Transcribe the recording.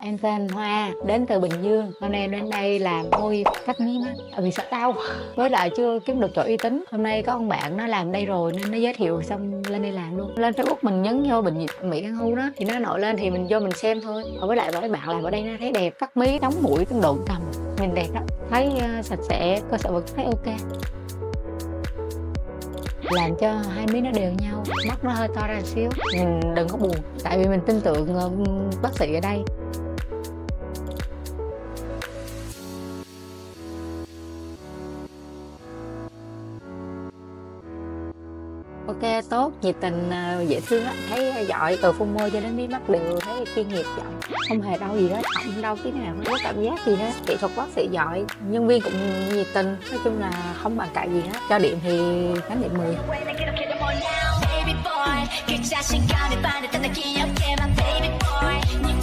Em tên Hoa, đến từ Bình Dương. Hôm nay em đến đây làm môi cắt mí mắt vì sợ đau. Với lại chưa kiếm được chỗ uy tín. Hôm nay có ông bạn nó làm đây rồi nên nó giới thiệu xong lên đây làm luôn. Lên Facebook mình nhấn vô bệnh Mỹ Cang Hu đó thì nó nổi lên thì mình vô mình xem thôi. Và với lại mấy bạn làm ở đây nó thấy đẹp, cắt mí, đóng mũi, cái độ tầm nhìn đẹp đó. Thấy sạch sẽ, cơ sở vật thấy ok. Làm cho hai mí nó đều nhau, mắt nó hơi to ra một xíu, mình đừng có buồn tại vì mình tin tưởng bác sĩ ở đây. Ok, tốt, nhiệt tình, dễ thương á, thấy giỏi, từ phun môi cho đến mí mắt đều thấy chuyên nghiệp giỏi, không hề đau gì đó, không đau tí nào, không có cảm giác gì hết. Kỹ thuật bác sĩ giỏi, nhân viên cũng nhiệt tình, nói chung là không bàn cãi gì hết. Cho điểm thì 8 điểm 10. 그 자신감이 반듯한 나 기억해만 baby boy